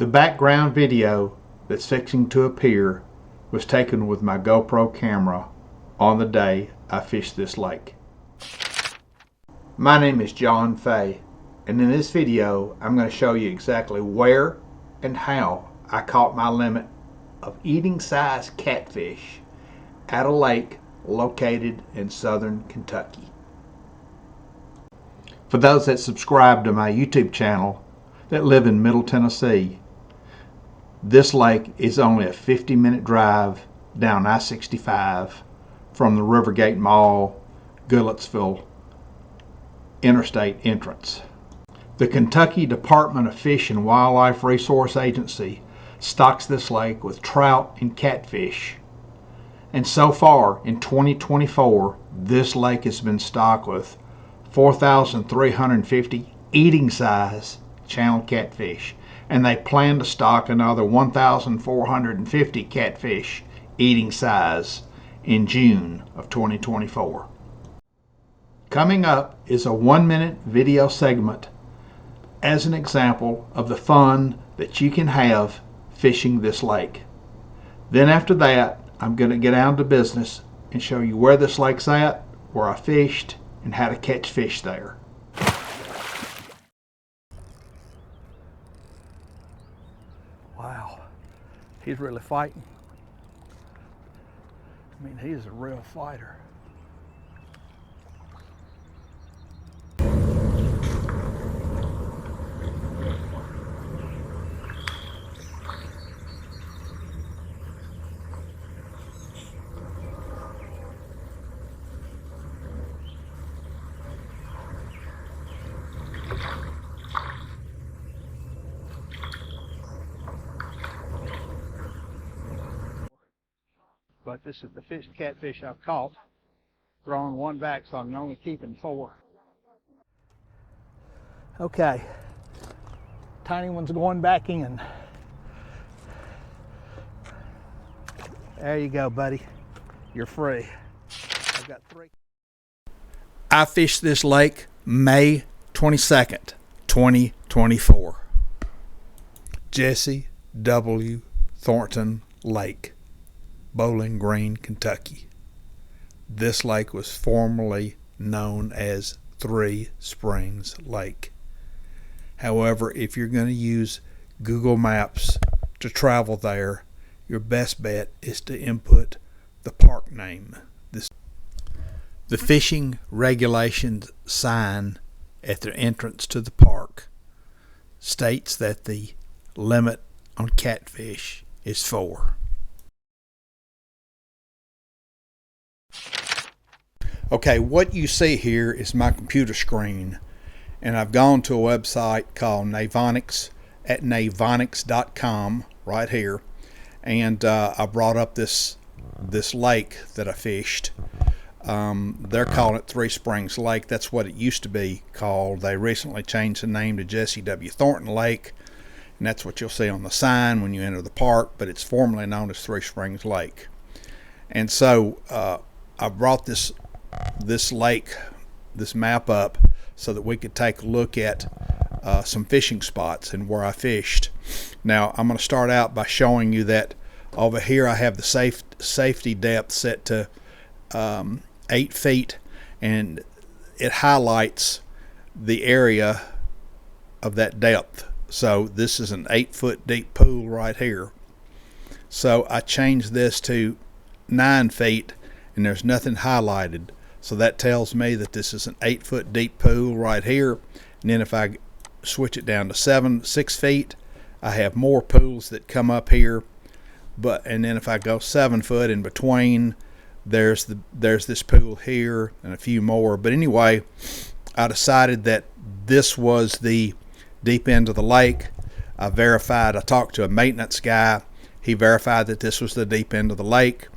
The background video that's fixing to appear was taken with my GoPro camera on the day I fished this lake. My name is John Fay, and in this video I'm going to show you exactly where and how I caught my limit of eating size catfish at a lake located in southern Kentucky. For those that subscribe to my YouTube channel that live in Middle Tennessee, this lake is only a 50-minute drive down I-65 from the Rivergate Mall, Goodlettsville interstate entrance. The Kentucky Department of Fish and Wildlife Resource Agency stocks this lake with trout and catfish. And so far in 2024, this lake has been stocked with 4,350 eating size channel catfish, and they plan to stock another 1,450 catfish eating size in June of 2024. Coming up is a 1-minute video segment as an example of the fun that you can have fishing this lake. Then after that, I'm going to get down to business and show you where this lake's at, where I fished, and how to catch fish there. Wow, he's really fighting. I mean, he's a real fighter. But this is the catfish I've caught. Throwing one back, so I'm only keeping 4. Okay, tiny one's going back in. There you go, buddy. You're free. I've got 3. I fished this lake May 22nd, 2024. Jesse W. Thornton Lake, Bowling Green, Kentucky. This lake was formerly known as Three Springs Lake. However, if you're going to use Google Maps to travel there, your best bet is to input the park name. The fishing regulations sign at the entrance to the park states that the limit on catfish is 4. Okay, what you see here is my computer screen, and I've gone to a website called Navionics at navionics.com right here, and I brought up this lake that I fished. They're calling it Three Springs Lake. That's what it used to be called. They recently changed the name to Jesse W. Thornton Lake, and that's what you'll see on the sign when you enter the park, but it's formerly known as Three Springs Lake. And so I brought this lake, this map up so that we could take a look at some fishing spots and where I fished. Now I'm going to start out by showing you that over here I have the safety depth set to 8 feet, and it highlights the area of that depth. So this is an 8-foot deep pool right here. So I changed this to 9 feet, and there's nothing highlighted. So that tells me that this is an 8-foot deep pool right here. And then if I switch it down to 6 feet, I have more pools that come up here. And then if I go 7 foot in between, there's this pool here and a few more. But anyway, I decided that this was the deep end of the lake. I talked to a maintenance guy. He verified that this was the deep end of the lake.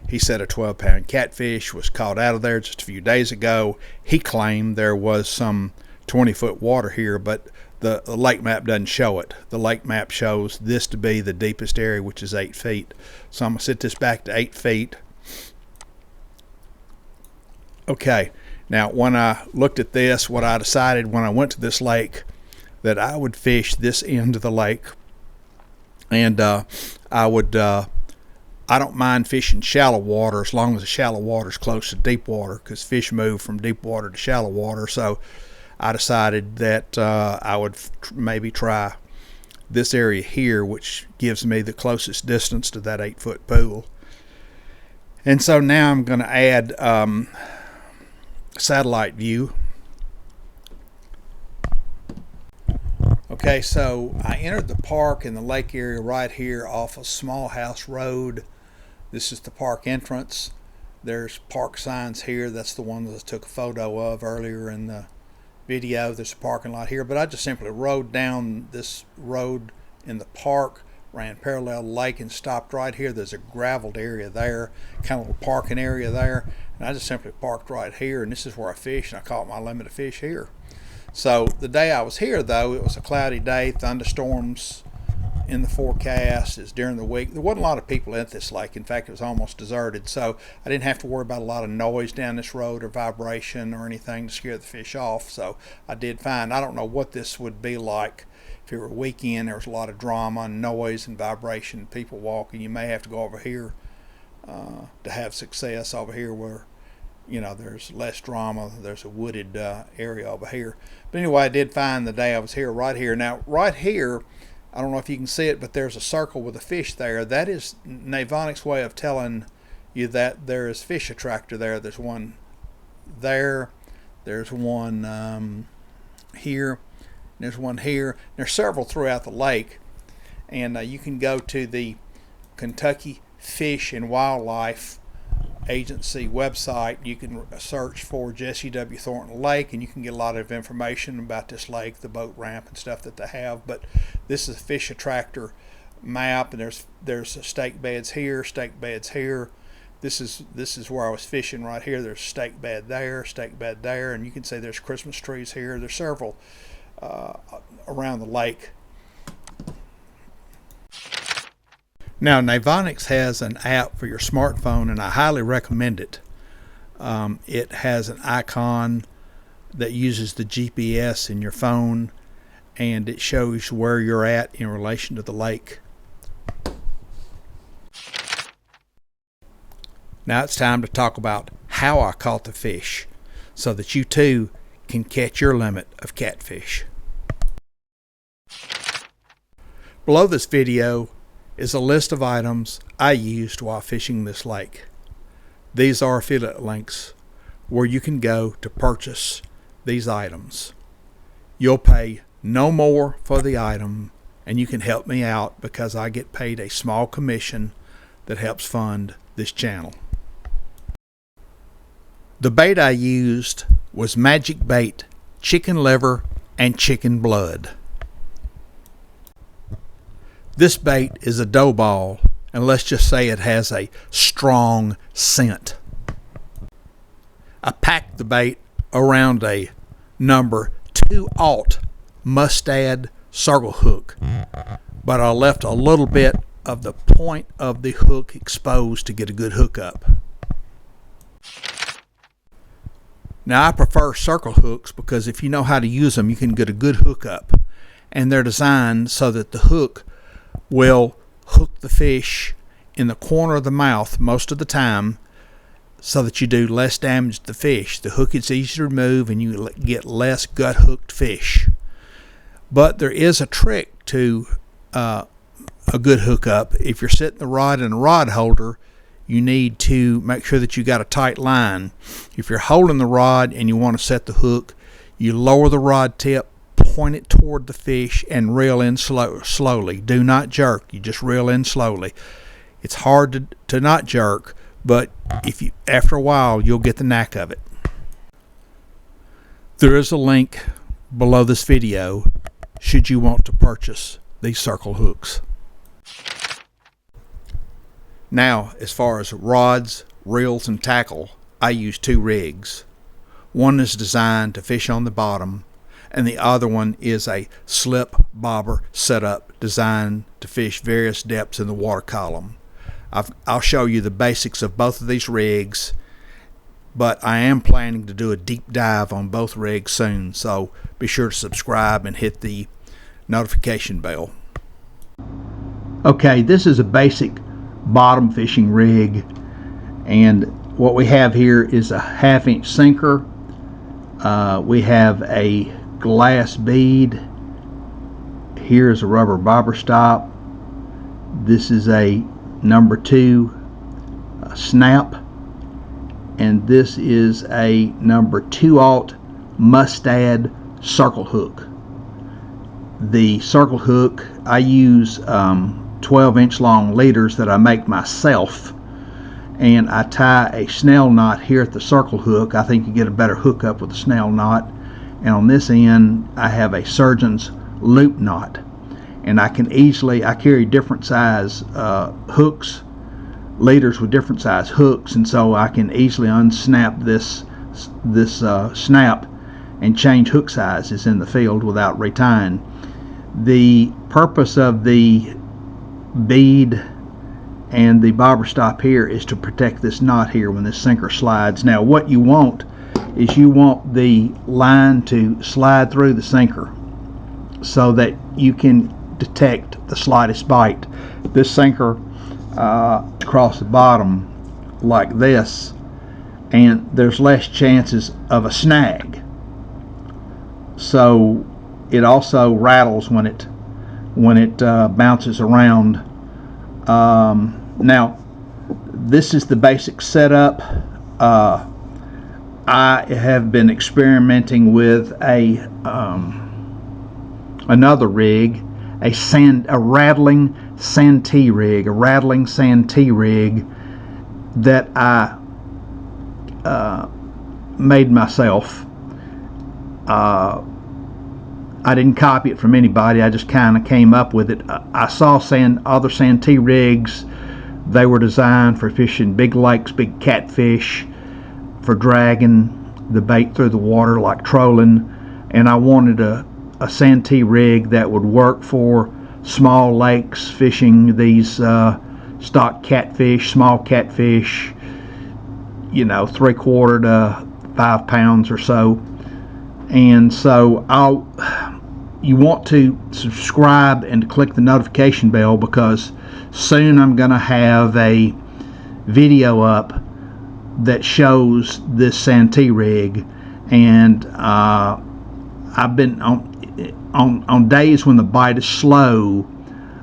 He said a 12-pound catfish was caught out of there just a few days ago. He claimed there was some 20-foot water here, but the lake map doesn't show it. The lake map shows this to be the deepest area, which is 8 feet. So I'm going to set this back to 8 feet. Okay, now when I looked at this, what I decided when I went to this lake, that I would fish this end of the lake And I don't mind fishing shallow water as long as the shallow water is close to deep water, because fish move from deep water to shallow water. So I decided that I would maybe try this area here, which gives me the closest distance to that 8-foot pool. And so now I'm going to add satellite view. Okay, so I entered the park in the lake area right here off of Small House Road. This is the park entrance. There's park signs here. That's the one that I took a photo of earlier in the video. There's a parking lot here, but I just simply rode down this road in the park, ran parallel to the lake, and stopped right here. There's a graveled area there, kind of a parking area there, and I just simply parked right here, and this is where I fish, and I caught my limit of fish here. So the day I was here, though, it was a cloudy day, thunderstorms in the forecast. It's during the week. There wasn't a lot of people at this lake. In fact, it was almost deserted, so I didn't have to worry about a lot of noise down this road or vibration or anything to scare the fish off. So I did fine. I don't know what this would be like if it were a weekend. There was a lot of drama and noise and vibration, people walking. You may have to go over here to have success over here where, you know, there's less drama. There's a wooded area over here. But anyway, I did find the day I was here, right here. Now, right here, I don't know if you can see it, but there's a circle with a fish there. That is Navionics' way of telling you that there is fish attractor there. There's one there. There's one here. There's one here. There's several throughout the lake. And you can go to the Kentucky Fish and Wildlife Agency website. You can search for Jesse W. Thornton Lake, and you can get a lot of information about this lake, the boat ramp and stuff that they have. But this is a fish attractor map, and there's stake beds here, stake beds here. This is where I was fishing right here. There's stake bed there, and you can see there's Christmas trees here. There's several around the lake. Now, Navionics has an app for your smartphone, and I highly recommend it. It has an icon that uses the GPS in your phone, and it shows where you're at in relation to the lake. Now it's time to talk about how I caught the fish, so that you too can catch your limit of catfish. Below this video is a list of items I used while fishing this lake. These are affiliate links where you can go to purchase these items. You'll pay no more for the item, and you can help me out because I get paid a small commission that helps fund this channel. The bait I used was magic bait, chicken liver, and chicken blood. This bait is a dough ball, and let's just say it has a strong scent. I packed the bait around a number 2/0 mustad circle hook, but I left a little bit of the point of the hook exposed to get a good hookup. Now, I prefer circle hooks because if you know how to use them, you can get a good hookup, and they're designed so that the hook will hook the fish in the corner of the mouth most of the time, so that you do less damage to the fish. The hook is easy to remove, and you get less gut hooked fish. But there is a trick to a good hookup. If you're setting the rod in a rod holder, you need to make sure that you got a tight line. If you're holding the rod and you want to set the hook, you lower the rod tip, point it toward the fish, and reel in slowly. Do not jerk. You just reel in slowly. It's hard to not jerk, but after a while you'll get the knack of it. There is a link below this video should you want to purchase these circle hooks. Now, as far as rods, reels, and tackle, I use 2 rigs. One is designed to fish on the bottom, and the other one is a slip bobber setup designed to fish various depths in the water column. I'll show you the basics of both of these rigs, but I am planning to do a deep dive on both rigs soon, so be sure to subscribe and hit the notification bell. Okay, this is a basic bottom fishing rig, and what we have here is a 1/2-inch sinker. We have a glass bead. Here's a rubber bobber stop. This is a number 2 snap, and this is a number 2/0 Mustad circle hook. The circle hook, I use 12-inch long leaders that I make myself, and I tie a snell knot here at the circle hook. I think you get a better hookup with a snell knot. And on this end I have a surgeon's loop knot, and I carry different size hooks, leaders with different size hooks, and so I can easily unsnap this snap and change hook sizes in the field without retying. The purpose of the bead and the bobber stop here is to protect this knot here when this sinker slides. Now what you want is you want the line to slide through the sinker so that you can detect the slightest bite. This sinker across the bottom like this, and there's less chances of a snag. So it also rattles when it bounces around. Now this is the basic setup. I have been experimenting with another rig, a rattling Santee rig, that I made myself. I didn't copy it from anybody. I just kind of came up with it. I saw other Santee rigs. They were designed for fishing big lakes, big catfish, for dragging the bait through the water like trolling, and I wanted a Santee rig that would work for small lakes fishing these stock catfish, small catfish, 3/4 to 5 pounds or so. And so you want to subscribe and click the notification bell, because soon I'm going to have a video up that shows this Santee rig, and I've been on days when the bite is slow,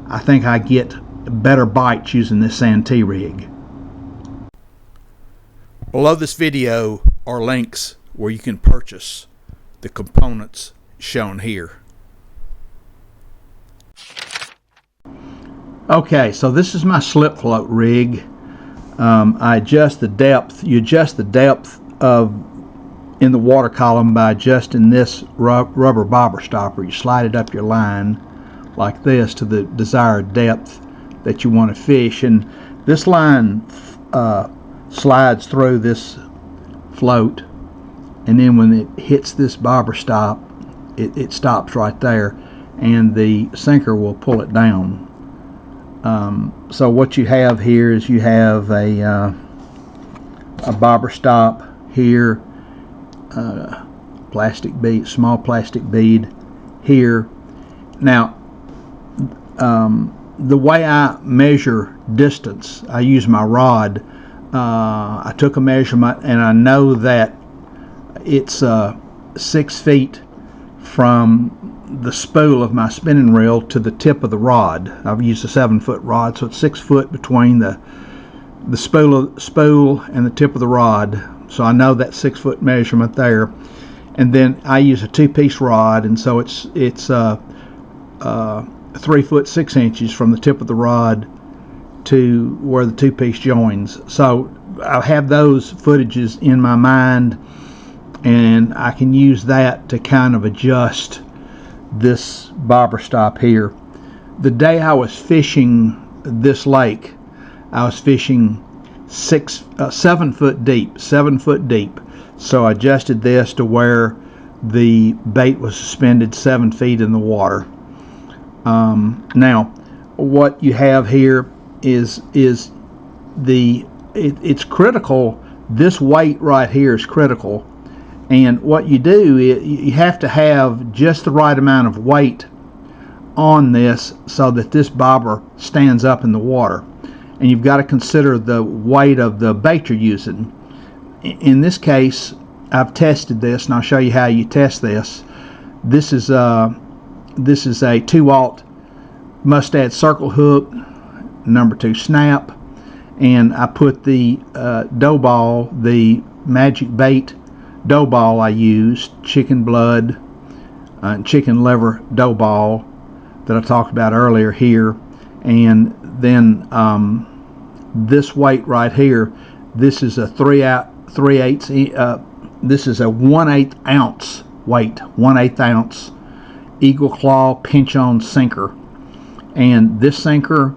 I think I get better bites using this Santee rig. Below this video are links where you can purchase the components shown here. Okay, so this is my slip float rig. I adjust the depth. You adjust the depth in the water column by adjusting this rubber bobber stopper. You slide it up your line like this to the desired depth that you want to fish, and this line slides through this float, and then when it hits this bobber stop, it stops right there, and the sinker will pull it down. So what you have here is you have a bobber stop here, plastic bead, small plastic bead here. Now the way I measure distance, I use my rod. I took a measurement, and I know that it's 6 feet from the spool of my spinning reel to the tip of the rod. I've used a 7-foot rod, so it's 6 foot between the spool and the tip of the rod. So I know that 6-foot measurement there. And then I use a 2-piece rod, and so it's 3 foot 6 inches from the tip of the rod to where the 2-piece joins. So I have those footages in my mind, and I can use that to kind of adjust this bobber stop here. The day I was fishing this lake, I was fishing 7 foot deep. So I adjusted this to where the bait was suspended 7 feet in the water. Now what you have here is it's critical. This weight right here is critical, and what you do is you have to have just the right amount of weight on this so that this bobber stands up in the water. And you've got to consider the weight of the bait you're using. In this case, I've tested this, and I'll show you how you test this. This is a 2-aught mustad circle hook, number 2 snap, and I put the dough ball, the magic bait dough ball I used, chicken blood, chicken liver dough ball that I talked about earlier here, and then this weight right here. This is a 3/8. This is a 1/8 ounce weight, 1/8 ounce Eagle Claw pinch-on sinker, and this sinker,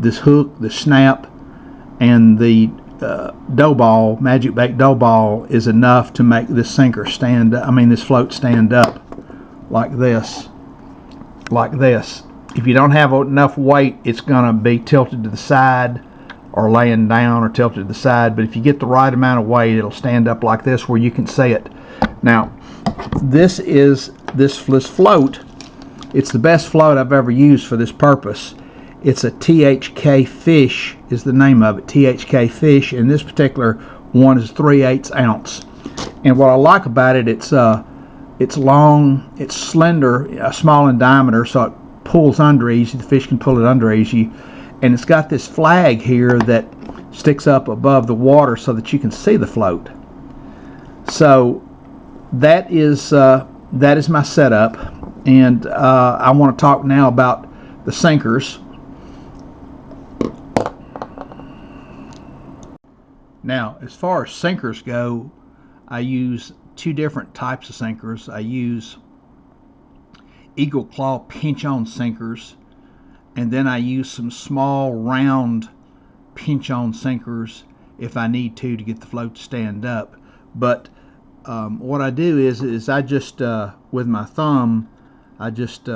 this hook, the snap, and the dough ball, magic bait dough ball, is enough to make this sinker stand. This float stand up like this, If you don't have enough weight, it's going to be tilted to the side or laying down or tilted to the side. But if you get the right amount of weight, it'll stand up like this where you can see it. Now, this float. It's the best float I've ever used for this purpose. It's a THK Fish is the name of it, THK Fish, and this particular one is 3/8 ounce. And what I like about it, it's long, it's slender, small in diameter, so it pulls under easy. The fish can pull it under easy, and it's got this flag here that sticks up above the water so that you can see the float. So that is my setup, and I want to talk now about the sinkers. Now, as far as sinkers go, I use 2 different types of sinkers. I use Eagle Claw pinch-on sinkers, and then I use some small round pinch-on sinkers if I need to get the float to stand up. But what I do is I just with my thumb, I just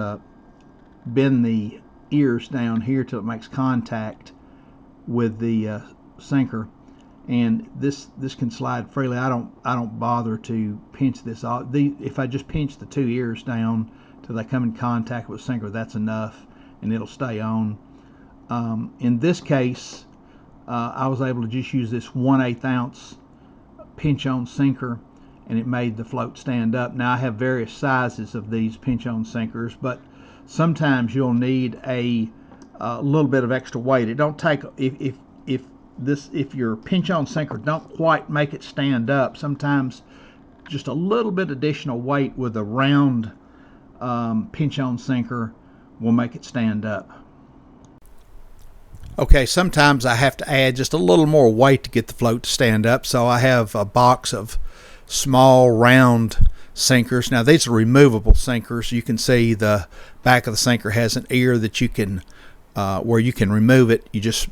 bend the ears down here till it makes contact with the sinker, and this can slide freely. I don't bother to pinch this off. If I just pinch the 2 ears down till they come in contact with the sinker, that's enough, and it'll stay on. In this case, I was able to just use this 1/8 ounce pinch-on sinker, and it made the float stand up. Now, I have various sizes of these pinch-on sinkers, but sometimes you'll need a little bit of extra weight. It don't take if your pinch-on sinker don't quite make it stand up, sometimes just a little bit additional weight with a round pinch-on sinker will make it stand up. Okay, sometimes I have to add just a little more weight to get the float to stand up, so I have a box of small round sinkers. Now, these are removable sinkers. You can see the back of the sinker has an ear that you can where you can remove it. You just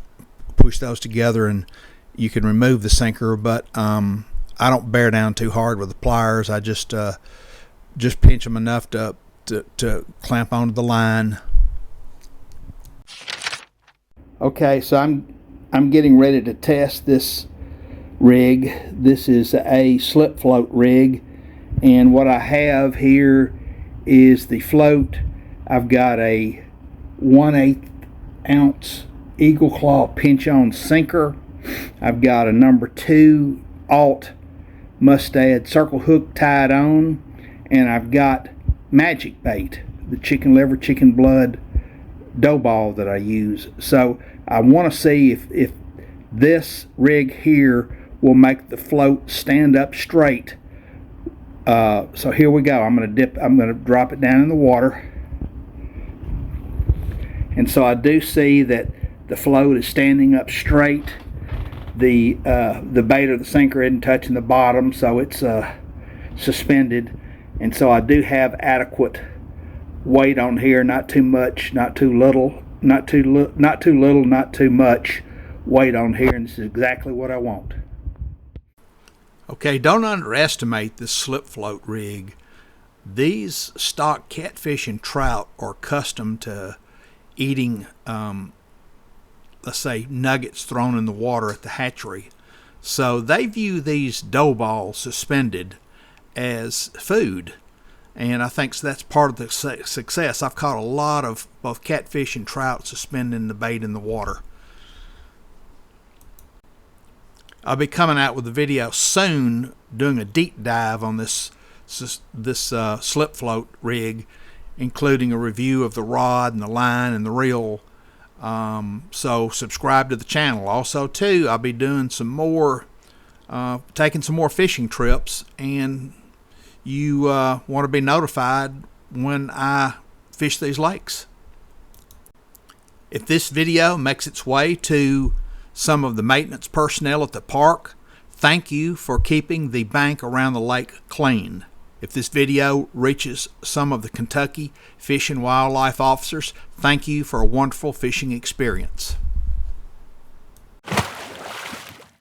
push those together and you can remove the sinker, but I don't bear down too hard with the pliers. I just pinch them enough to clamp onto the line. Okay, so I'm getting ready to test this rig. This is a slip float rig, and what I have here is the float. I've got a 1/8 ounce Eagle Claw pinch-on sinker. I've got a number 2 alt mustad circle hook tied on, and I've got magic bait, the chicken liver, chicken blood dough ball that I use. So I want to see if this rig here will make the float stand up straight. So here we go. I'm going to drop it down in the water, and so I do see that the float is standing up straight. The bait of the sinker isn't touching the bottom, so it's suspended, and so I do have adequate weight on here. Not too much, not too little, not too little, not too much weight on here, and this is exactly what I want. Okay, don't underestimate this slip float rig. These stock catfish and trout are accustomed to eating let's say nuggets thrown in the water at the hatchery, so they view these dough balls suspended as food. and I think that's part of the success. I've caught a lot of both catfish and trout suspending the bait in the water. I'll be coming out with a video soon doing a deep dive on this slip float rig, including a review of the rod and the line and the reel. So subscribe to the channel. Also too, I'll be doing some more, taking some more fishing trips, and you want to be notified when I fish these lakes. If this video makes its way to some of the maintenance personnel at the park, thank you for keeping the bank around the lake clean. If this video reaches some of the Kentucky Fish and Wildlife officers, thank you for a wonderful fishing experience.